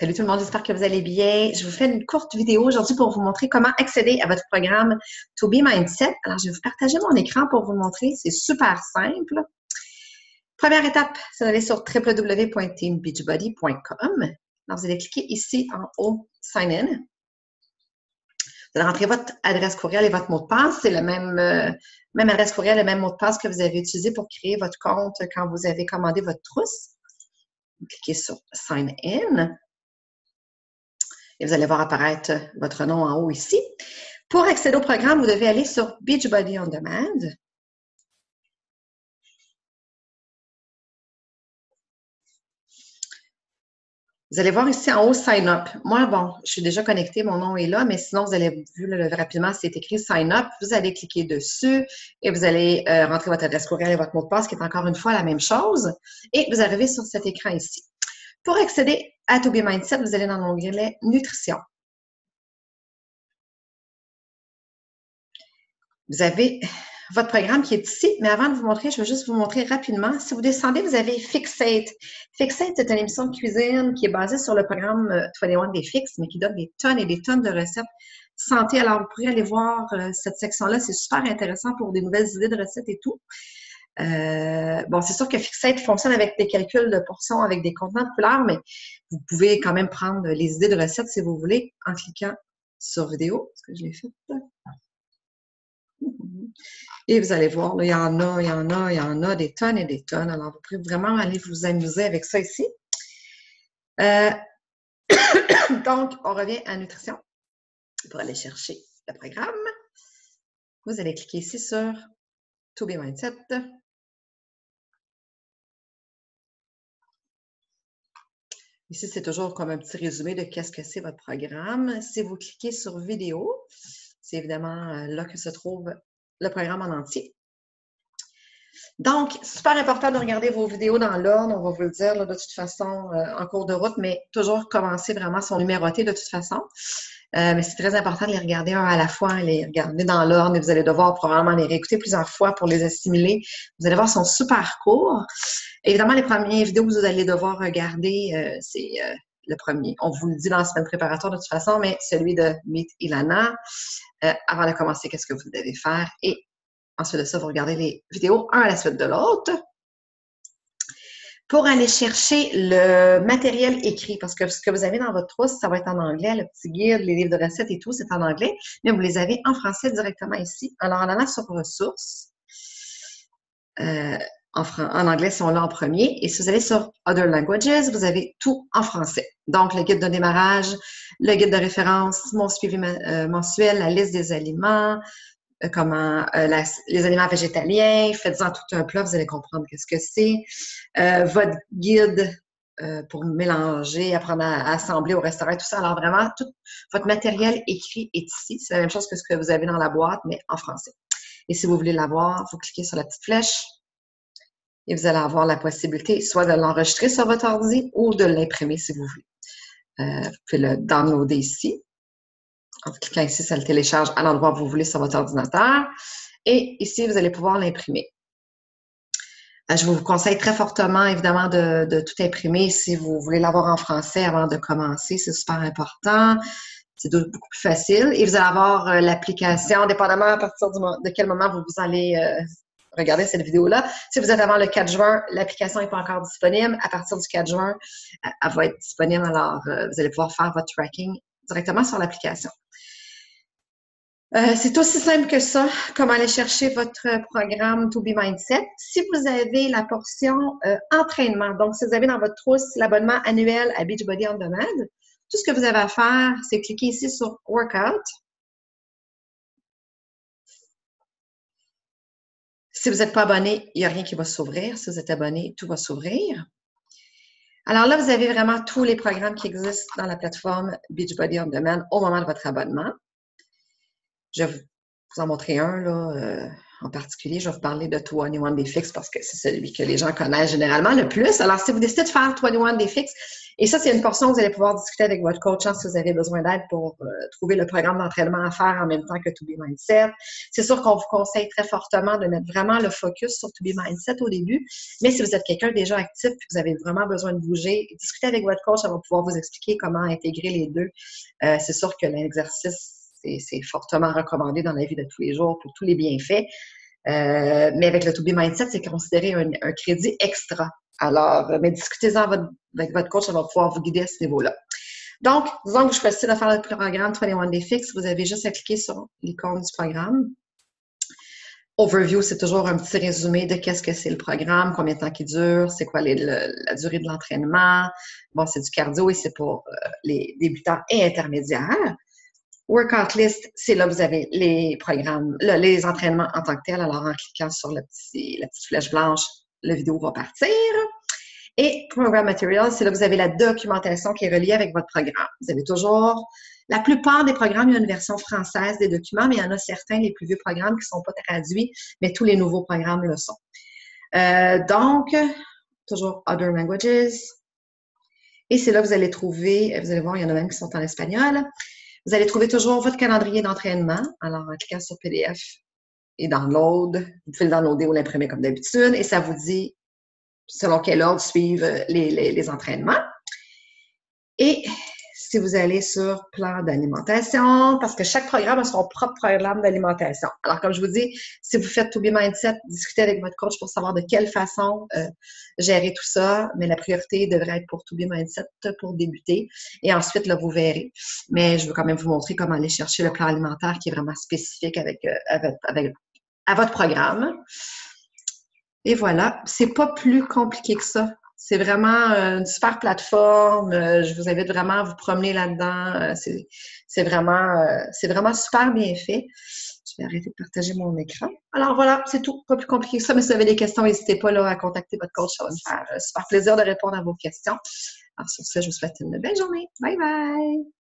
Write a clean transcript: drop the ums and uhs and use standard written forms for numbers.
Salut tout le monde, j'espère que vous allez bien. Je vous fais une courte vidéo aujourd'hui pour vous montrer comment accéder à votre programme To Be Mindset. Alors, je vais vous partager mon écran pour vous montrer. C'est super simple. Première étape, c'est d'aller sur www.teambeachbody.com. Alors, vous allez cliquer ici en haut, Sign In. Vous allez rentrer votre adresse courriel et votre mot de passe. C'est le même adresse courriel, le même mot de passe que vous avez utilisé pour créer votre compte quand vous avez commandé votre trousse. Vous cliquez sur Sign In. Et vous allez voir apparaître votre nom en haut ici. Pour accéder au programme, vous devez aller sur Beachbody On Demand. Vous allez voir ici en haut Sign Up. Moi, bon, je suis déjà connectée, mon nom est là, mais sinon, vous allez vu rapidement, c'est écrit Sign Up. Vous allez cliquer dessus et vous allez rentrer votre adresse courriel et votre mot de passe, qui est encore une fois la même chose. Et vous arrivez sur cet écran ici. Pour accéder à To Be Mindset, vous allez dans l'onglet Nutrition. Vous avez votre programme qui est ici, mais avant de vous montrer, je vais juste vous montrer rapidement. Si vous descendez, vous avez Fixate. Fixate, c'est une émission de cuisine qui est basée sur le programme 21 Day Fix, mais qui donne des tonnes et des tonnes de recettes santé. Alors, vous pourrez aller voir cette section-là. C'est super intéressant pour des nouvelles idées de recettes et tout. Bon, c'est sûr que Fixate fonctionne avec des calculs de portions, avec des contenants de couleurs, mais vous pouvez quand même prendre les idées de recettes si vous voulez en cliquant sur vidéo. Est-ce que je l'ai fait? Et vous allez voir, là, il y en a des tonnes et des tonnes. Alors, vous pouvez vraiment aller vous amuser avec ça ici. Donc, on revient à nutrition pour aller chercher le programme. Vous allez cliquer ici sur To Be Mindset. Ici, c'est toujours comme un petit résumé de qu'est-ce que c'est votre programme. Si vous cliquez sur vidéo, c'est évidemment là que se trouve le programme en entier. Donc, super important de regarder vos vidéos dans l'ordre, on va vous le dire là, de toute façon en cours de route, mais toujours commencer vraiment son numéroté de toute façon. Mais c'est très important de les regarder un à la fois, les regarder dans l'ordre et vous allez devoir probablement les réécouter plusieurs fois pour les assimiler. Vous allez voir, ils sont super courts. Évidemment, les premières vidéos que vous allez devoir regarder, c'est le premier. On vous le dit dans la semaine préparatoire de toute façon, mais celui de Meet Ilana. Avant de commencer, qu'est-ce que vous devez faire? Et ensuite de ça, vous regardez les vidéos un à la suite de l'autre. Pour aller chercher le matériel écrit, parce que ce que vous avez dans votre trousse, ça va être en anglais, le petit guide, les livres de recettes et tout, c'est en anglais, mais vous les avez en français directement ici. Alors, en allant sur ressources, en anglais, ils sont là en premier. Et si vous allez sur Other Languages, vous avez tout en français. Donc, le guide de démarrage, le guide de référence, mon suivi mensuel, la liste des aliments, les aliments végétaliens, faites-en tout un plat, vous allez comprendre qu'est-ce que c'est. Votre guide pour mélanger, apprendre à assembler au restaurant, tout ça. Alors vraiment, tout votre matériel écrit est ici. C'est la même chose que ce que vous avez dans la boîte, mais en français. Et si vous voulez l'avoir, vous cliquez sur la petite flèche et vous allez avoir la possibilité soit de l'enregistrer sur votre ordi ou de l'imprimer si vous voulez. Vous pouvez le downloader ici. En cliquant ici, ça le télécharge à l'endroit où vous voulez sur votre ordinateur. Et ici, vous allez pouvoir l'imprimer. Je vous conseille très fortement, évidemment, de tout imprimer si vous voulez l'avoir en français avant de commencer. C'est super important. C'est beaucoup plus facile. Et vous allez avoir l'application, dépendamment à partir de quel moment vous allez regarder cette vidéo-là. Si vous êtes avant le 4 juin, l'application n'est pas encore disponible. À partir du 4 juin, elle va être disponible. Alors, vous allez pouvoir faire votre tracking directement sur l'application. C'est aussi simple que ça, comment aller chercher votre programme To Be Mindset. Si vous avez la portion entraînement, donc si vous avez dans votre trousse l'abonnement annuel à Beachbody On Demand, tout ce que vous avez à faire, c'est cliquer ici sur Workout. Si vous n'êtes pas abonné, il n'y a rien qui va s'ouvrir. Si vous êtes abonné, tout va s'ouvrir. Alors là, vous avez vraiment tous les programmes qui existent dans la plateforme Beachbody On Demand au moment de votre abonnement. Je vais vous en montrer un là, En particulier, je vais vous parler de 21 Day Fix parce que c'est celui que les gens connaissent généralement le plus. Alors, si vous décidez de faire 21 Day Fix, et ça, c'est une portion où vous allez pouvoir discuter avec votre coach si vous avez besoin d'aide pour trouver le programme d'entraînement à faire en même temps que To Be Mindset. C'est sûr qu'on vous conseille très fortement de mettre vraiment le focus sur To Be Mindset au début, mais si vous êtes quelqu'un déjà actif et que vous avez vraiment besoin de bouger, discutez avec votre coach, elle va pouvoir vous expliquer comment intégrer les deux. C'est sûr que l'exercice, c'est fortement recommandé dans la vie de tous les jours pour tous les bienfaits. Mais avec le To Be Mindset, c'est considéré un crédit extra. Alors, mais discutez-en avec votre coach, elle va pouvoir vous guider à ce niveau-là. Donc, disons que vous choisissez de faire le programme 21 Day Fix, vous avez juste à cliquer sur l'icône du programme. Overview, c'est toujours un petit résumé de qu'est-ce que c'est le programme, combien de temps il dure, c'est quoi la durée de l'entraînement. Bon, c'est du cardio et c'est pour les débutants et intermédiaires. Workout List, c'est là que vous avez les programmes, les entraînements en tant que tel. Alors, en cliquant sur la petite flèche blanche, la vidéo va partir. Et Program Material, c'est là que vous avez la documentation qui est reliée avec votre programme. Vous avez toujours, la plupart des programmes, il y a une version française des documents, mais il y en a certains, les plus vieux programmes, qui ne sont pas traduits, mais tous les nouveaux programmes le sont. Donc, toujours Other Languages. Et c'est là que vous allez trouver, vous allez voir, il y en a même qui sont en espagnol. Vous allez trouver toujours votre calendrier d'entraînement. Alors, en cliquant sur PDF et Download, vous pouvez le downloader ou l'imprimer comme d'habitude et ça vous dit selon quel ordre suivent les entraînements. Et si vous allez sur plan d'alimentation, parce que chaque programme a son propre programme d'alimentation. Alors, comme je vous dis, si vous faites To Be Mindset, discutez avec votre coach pour savoir de quelle façon gérer tout ça, mais la priorité devrait être pour To Be Mindset pour débuter. Et ensuite, là, vous verrez. Mais je veux quand même vous montrer comment aller chercher le plan alimentaire qui est vraiment spécifique à votre programme. Et voilà, c'est pas plus compliqué que ça. C'est vraiment une super plateforme. Je vous invite vraiment à vous promener là-dedans. C'est vraiment super bien fait. Je vais arrêter de partager mon écran. Alors voilà, c'est tout. Pas plus compliqué que ça, mais si vous avez des questions, n'hésitez pas là, à contacter votre coach. Ça va me faire super plaisir de répondre à vos questions. Alors sur ce, je vous souhaite une belle journée. Bye bye!